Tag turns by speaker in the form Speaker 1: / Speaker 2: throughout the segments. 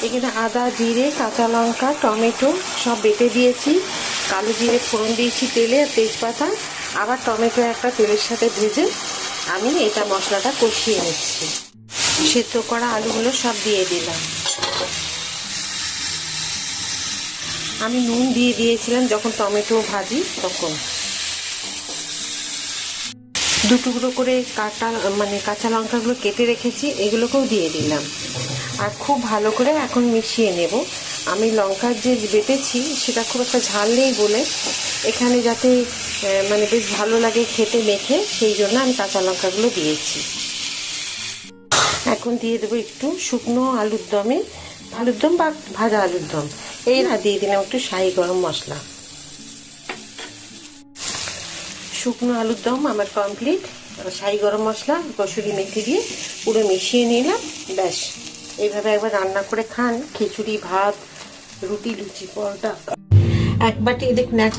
Speaker 1: এখানে আদা, জিরে, কাঁচা লঙ্কা, টমেটো সব বেটে দিয়েছি। কালো জিরে ফোড়ন দিয়েছি তেলে, আর তেজপাতা। আবার টমেটো একটা তেলের সাথে ভেজে আমি এটা মশলাটা কষিয়ে নিচ্ছি। সেদ্ধ করা আলুগুলো সব দিয়ে দিলাম। আমি নুন দিয়ে দিয়েছিলাম যখন টমেটো ভাজি তখন। দু টুকরো করে কাঁচা লঙ্কাগুলো কেটে রেখেছি, এগুলোকেও দিয়ে দিলাম। আর খুব ভালো করে এখন মিশিয়ে নেব। আমি লঙ্কার যে বেটেছি সেটা খুব একটা ঝাল নেই বলে এখানে যাতে বেশ ভালো লাগে খেতে মেখে, সেই জন্য আমি কাঁচা লঙ্কাগুলো দিয়েছি। এখন দিয়ে দেবো একটু শুকনো আলুর দম বা ভাজা আলুর দম। এই না, দিয়ে দিলাম একটু শাহি গরম মশলা। শুকনো আলুর দম আমার কমপ্লিট। শাহি গরম মশলা, কসুরি মেথি দিয়ে পুরো মিশিয়ে নিলাম। ব্যাস, এইভাবে একবার রান্না করে খান, খিচুড়ি, ভাত, রুটি, লুচি, পরোটা। এক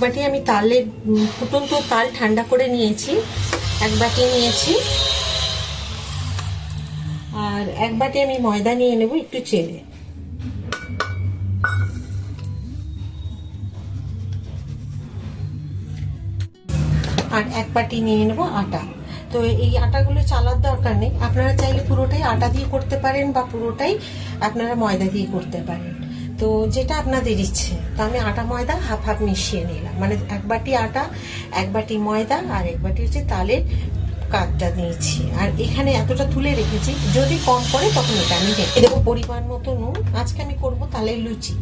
Speaker 1: বাটি আমি তালের ফুটন্ত তাল ঠান্ডা করে নিয়েছি, এক বাটি নিয়েছি। আর এক বাটি আমি ময়দা নিয়ে নেব একটু চেলে। আর এক বাটি নিয়ে নেব আটা। তো এই আটাগুলো চালার দরকার নেই, আপনারা চাইলে পুরোটাই আটা দিয়ে করতে পারেন বা পুরোটাই আপনারা ময়দা দিয়ে করতে পারেন, তো যেটা আপনাদের ইচ্ছে। তো আমি আটা ময়দা হাফ হাফ মিশিয়ে নিলাম, মানে এক বাটি আটা, এক বাটি ময়দা, আর এক বাটি হচ্ছে তালের কাঠটা নিয়েছি। আর এখানে এতটা তুলে রেখেছি, যদি কম পড়ে তখন এটা আমি রেখে দেবো। পরিমাণ মতো নুন। আজকে আমি করব তালের লুচি।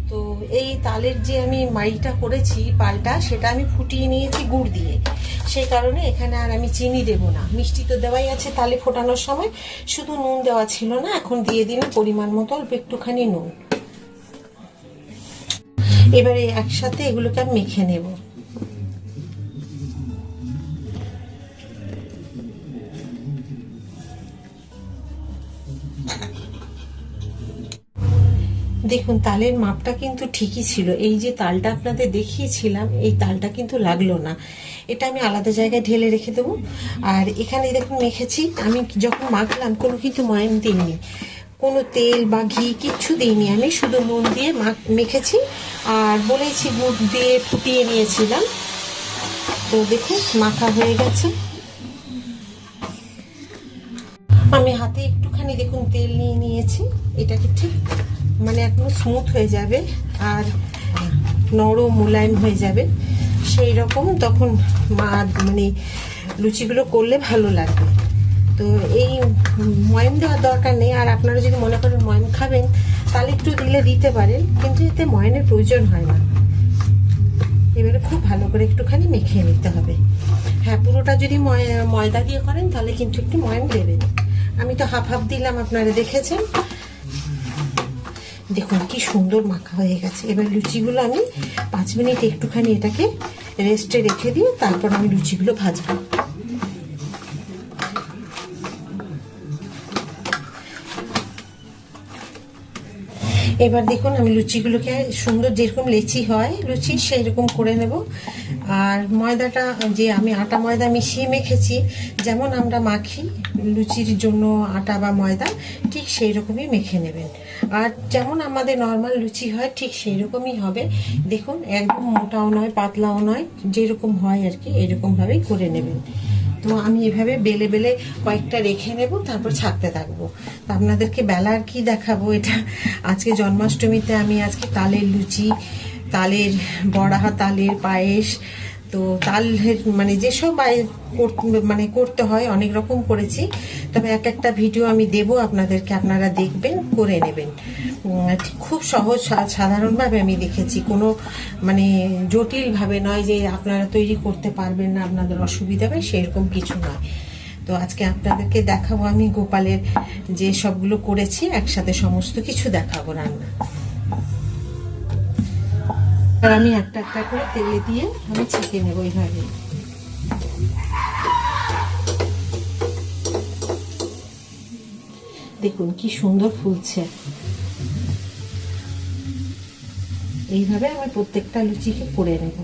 Speaker 1: তো এই তালের যে আমি মাড়িটা করেছি পালটা, সেটা আমি ফুটিয়ে নিয়েছি গুড় দিয়ে, সেই কারণে এখানে আর আমি চিনি দেব না। মিষ্টি তো দেওয়াই আছে তালে ফোটানোর সময়, শুধু নুন দেওয়া ছিল না। এখন দিয়ে দিলাম পরিমাণ মতো অল্প একটুখানি নুন। এবারে একসাথে এগুলোকে আমি মেখে নেব। দেখুন, তালের মাপটা কিন্তু ঠিকই ছিল। এই যে তালটা আপনাদের দেখিয়েছিলাম, এই তালটা কিন্তু লাগলো না। এটা আমি আলাদা জায়গায় ঢেলে রেখে দেবো। আর এখানে দেখুন মেখেছি, আমি যখন মাখলাম কোনো কিন্তু ময়াম দিইনি, কোনো তেল বা ঘি কিচ্ছু দিইনি, আমি শুধু নুন দিয়ে মেখেছি। আর বলেছি গুড় দিয়ে ফুটিয়ে নিয়েছিলাম। তো দেখুন মাখা হয়ে গেছে। আমি হাতে একটুখানি দেখুন তেল নিয়ে নিয়েছি। এটাকে ঠিক একদম স্মুথ হয়ে যাবে আর নরম মোলায়েম হয়ে যাবে, সেই রকম তখন লুচিগুলো করলে ভালো লাগবে। তো এই ময়াম দেওয়ার দরকার নেই। আর আপনারা যদি মনে করেন ময়াম খাবেন, তাহলে একটু দিতে পারেন, কিন্তু এতে ময়ামের প্রয়োজন হয় না। এবারে খুব ভালো করে একটুখানি মেখে নিতে হবে। হ্যাঁ, পুরোটা যদি ময়দা দিয়ে করেন তাহলে কিন্তু একটু ময়াম দেবেন। আমি তো হাফ হাফ দিলাম, আপনারা দেখেছেন। দেখুন কি সুন্দর মাখা হয়ে গেছে। এবার লুচিগুলো আমি 5 মিনিট একটুখানি এটাকে রেস্টে রেখে দিয়ে তারপর আমি লুচিগুলো ভাজবো। এবার দেখুন আমি লুচিগুলোকে সুন্দর, যেরকম লেচি হয় লুচি সেই রকম করে নেব। আর ময়দাটা যে আমি আটা ময়দা মিশিয়ে মেখেছি, যেমন আমরা মাখি লুচির জন্য আটা বা ময়দা, ঠিক সেই রকমই মেখে নেবেন। আর যেমন আমাদের নর্মাল লুচি হয় ঠিক সেই রকমই হবে। দেখুন একদম মোটাও নয় পাতলাও নয়, যেরকম হয় আর কি এরকমভাবেই করে নেবেন। তো আমি এভাবে বেলে বেলে কয়েকটা রেখে নেব, তারপর ছাকতে থাকবো। তো আপনাদেরকে বেলার কি দেখাবো, এটা আজকে জন্মাষ্টমীতে আমি আজকে তালের লুচি, তালের বড়া, তালের পায়েস, তো তালের যেসব করতে হয় অনেক রকম করেছি। তবে এক একটা ভিডিও আমি দেব আপনাদেরকে, আপনারা দেখবেন, করে নেবেন। খুব সহজ সাধারণভাবে আমি দেখেছি, কোনো জটিলভাবে নয় যে আপনারা তৈরি করতে পারবেন না, আপনাদের অসুবিধা হবে, সেরকম কিছু নয়। তো আজকে আপনাদেরকে দেখাবো আমি গোপালের যে সবগুলো করেছি, একসাথে সমস্ত কিছু দেখাবো রান্না। আর আমি একটা একটা করে তেলে দিয়ে আমি ছেঁকে নেবো এইভাবে। দেখুন কি সুন্দর ফুলছে। এইভাবে আমি প্রত্যেকটা লুচিকে করে নেব।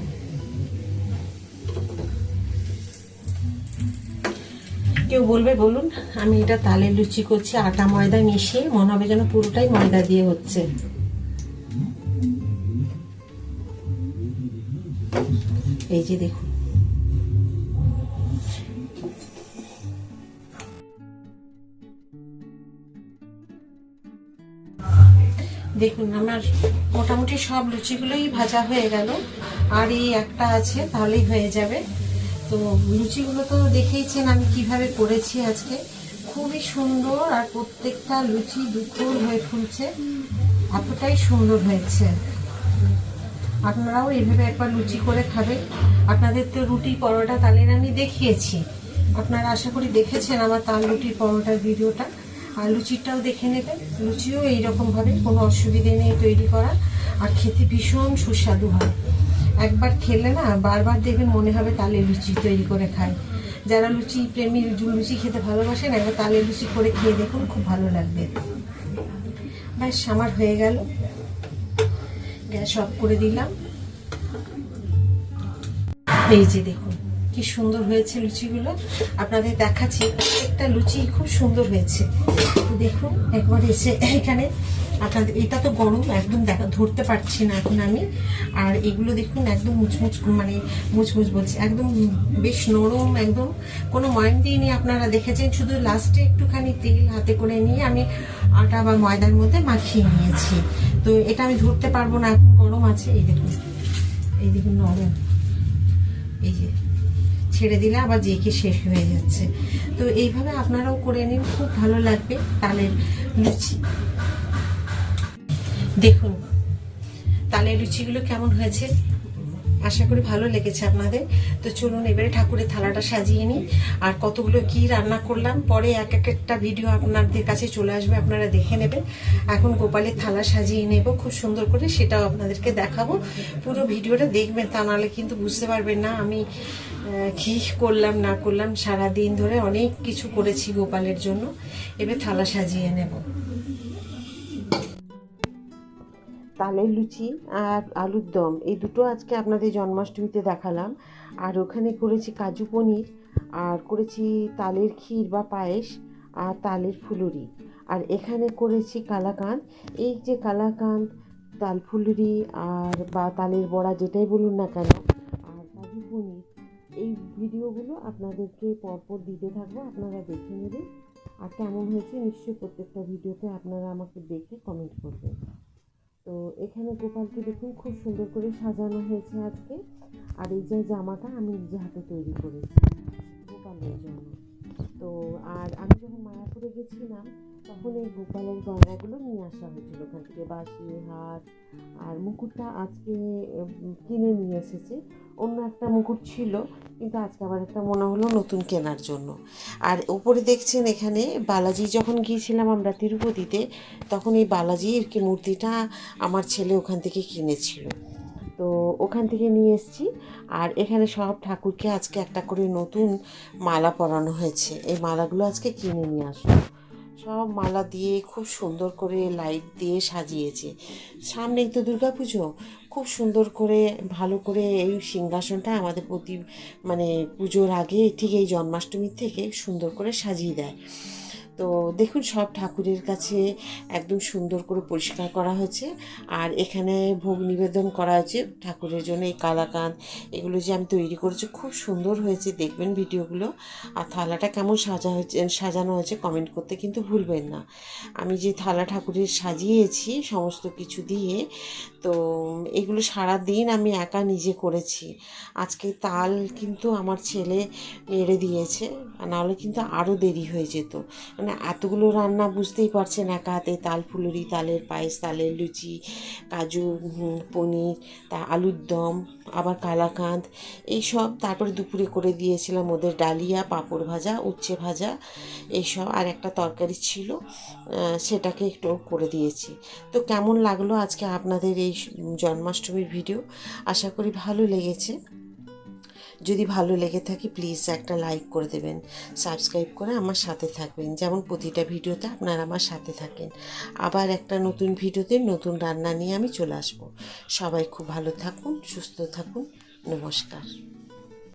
Speaker 1: কেউ বলবে বলুন, আমি এটা তালের লুচি করছি আটা ময়দা মিশিয়ে, মনে হবে যেন পুরোটাই ময়দা দিয়ে হচ্ছে। এই যে দেখুন, দেখুন আমার মোটামুটি সব লুচিগুলোই ভাজা হয়ে গেল, আর এই একটা আছে, তাহলেই হয়ে যাবে। তো লুচিগুলো তো দেখেইছেন আমি কিভাবে করেছি আজকে, খুবই সুন্দর, আর প্রত্যেকটা লুচি দুপুর হয়ে ফুলছে, এতটাই সুন্দর হয়েছে। আপনারাও এইভাবে একবার লুচি করে খাবেন। আপনাদের তো রুটি পরোটা তালের আমি দেখিয়েছি, আপনারা আশা করি দেখেছেন আমার তাল রুটি পরোটার ভিডিওটা, আর লুচিটাও দেখে নেবেন। লুচিও এইরকমভাবে, কোনো অসুবিধে নেই তৈরি করা, আর খেতে ভীষণ সুস্বাদু হয়। একবার খেলে না বারবার দেখবেন মনে হবে তালের লুচি তৈরি করে খায়। যারা লুচি প্রেমী, লুচি খেতে ভালোবাসেন, একবার তালের লুচি করে খেয়ে দেখুন, খুব ভালো লাগবে। ব্যাস আমার হয়ে গেল, গ্যাস অফ করে দিলাম। এই যে দেখুন কি সুন্দর হয়েছে লুচিগুলো, আপনাদের দেখাচ্ছি, প্রত্যেকটা লুচি খুব সুন্দর হয়েছে। দেখুন একবার এসে এখানে আপনাদের, এটা তো গরম একদম, ধরতে পারছি না এখন আমি। আর এগুলো দেখুন একদম মুচমুচ, মানে মুচমুচ বলছি, একদম বেশ নরম, একদম কোনো ময়াম দিইনি। আপনারা দেখেছেন, শুধু লাস্টে একটুখানি তেল হাতে করে নিয়ে আমি আটা বা ময়দার মধ্যে মাখিয়ে নিয়েছি। তো এটা আমি ধরতে পারবো না, এখন গরম আছে। এই দেখুন, এই দেখুন নরম, এই যে ছেড়ে দিলে আবার জেকে শেষ হয়ে যাচ্ছে। তো এইভাবে আপনারাও করে নিন, খুব ভালো লাগবে তালের লুচি। দেখুন তালের লুচিগুলো কেমন হয়েছে, আশা করি ভালো লেগেছে আপনাদের। তো চলুন এবারে ঠাকুরের থালাটা সাজিয়ে নিই, আর কতগুলো কি রান্না করলাম পরে এক একটা ভিডিও আপনাদের কাছে চলে আসবে, আপনারা দেখে নেবেন। এখন গোপালের থালা সাজিয়ে নেব খুব সুন্দর করে, সেটাও আপনাদেরকে দেখাবো। পুরো ভিডিওটা দেখবেন, তা নাহলে কিন্তু বুঝতে পারবেন না আমি কি করলাম না করলাম। সারাদিন ধরে অনেক কিছু করেছি গোপালের জন্য। এবার থালা সাজিয়ে নেব। তালের লুচি আর আলুর দম, এই দুটো আজকে আপনাদের জন্মাষ্টমীতে দেখালাম। আর ওখানে করেছি কাজু পনির, আর করেছি তালের ক্ষীর বা পায়েস, আর তালের ফুলুরি। আর এখানে করেছি কালাকাঁদ। এই যে কালাকাঁদ, তাল ফুলুরি আর বা তালের বড়া, যেটাই বলুন না কেন, আর কাজু পনির, এই ভিডিওগুলো আপনাদেরকে পরপর দিতে থাকবো, আপনারা দেখে নেবেন। আর কেমন হয়েছে নিশ্চয়ই প্রত্যেকটা ভিডিওতে আপনারা আমাকে দেখে কমেন্ট করবেন। তো এখানে গোপালকে দেখুন খুব সুন্দর করে সাজানো হয়েছে আজকে। আর এই যে জামাটা আমি নিজে হাতে তৈরি করেছি গোপালের জন্য। তো আর আমি যখন মায়াপুরে গেছিলাম, তখন এই গোপালের গয়নাগুলো নিয়ে আসা হয়েছিল ওখান থেকে, বাঁশি, হাত, আর মুকুটটা আজকে কিনে নিয়ে এসেছে। অন্য একটা মুকুট ছিল, কিন্তু আজকে আবার একটা মনে হলো নতুন কেনার জন্য। আর ওপরে দেখছেন এখানে বালাজি, যখন গিয়েছিলাম আমরা তিরুপতিতে, তখন এই বালাজির কি মূর্তিটা আমার ছেলে ওখান থেকে কিনেছিল, তো ওখান থেকে নিয়ে এসেছি। আর এখানে সব ঠাকুরকে আজকে একটা করে নতুন মালা পরানো হয়েছে, এই মালাগুলো আজকে কিনে নিয়ে আসলো। সব মালা দিয়ে খুব সুন্দর করে লাইট দিয়ে সাজিয়েছে। সামনেই তো দুর্গা পুজো, খুব সুন্দর করে ভালো করে এই সিংহাসনটা আমাদের মানে পুজোর আগে ঠিক এই জন্মাষ্টমীর থেকে সুন্দর করে সাজিয়ে দেয়। তো দেখুন সব ঠাকুরের কাছে একদম সুন্দর করে পরিষ্কার করা হয়েছে। আর এখানে ভোগ নিবেদন করা হয়েছে ঠাকুরের জন্য। এই কালাকাঁদ এগুলো যে আমি তৈরি করেছি, খুব সুন্দর হয়েছে, দেখবেন ভিডিওগুলো। আর থালাটা কেমন সাজানো হয়েছে কমেন্ট করতে কিন্তু ভুলবেন না। আমি যে থালা ঠাকুরের সাজিয়েছি সমস্ত কিছু দিয়ে, তো এগুলো সারা দিন আমি একা নিজে করেছি। আজকে তাল কিন্তু আমার ছেলে মেরে দিয়েছে, নাহলে কিন্তু আরও দেরি হয়ে যেত। মানে এতগুলো রান্না বুঝতেই পারছেন, একা হাতে তাল ফুলুরি, তালের পায়েস, তালের লুচি, কাজু পনির, আলুর দম, আবার কালাকাঁদ, এইসব। তারপরে দুপুরে করে দিয়েছিলাম ওদের ডালিয়া, পাঁপড় ভাজা, উচ্ছে ভাজা, এইসব। আর একটা তরকারি ছিল, সেটাকে একটু করে দিয়েছি। তো কেমন লাগলো আজকে আপনাদের এই জন্মাষ্টমীর ভিডিও? আশা করি ভালো লেগেছে। যদি ভালো লেগে থাকে প্লিজ একটা লাইক করে দেবেন, সাবস্ক্রাইব করে আমার সাথে থাকবেন, যেমন প্রতিটা ভিডিওতে আপনারা আমার সাথে থাকেন। আবার একটা নতুন ভিডিওতে নতুন রান্না নিয়ে আমি চলে আসবো। সবাই খুব ভালো থাকুন, সুস্থ থাকুন, নমস্কার।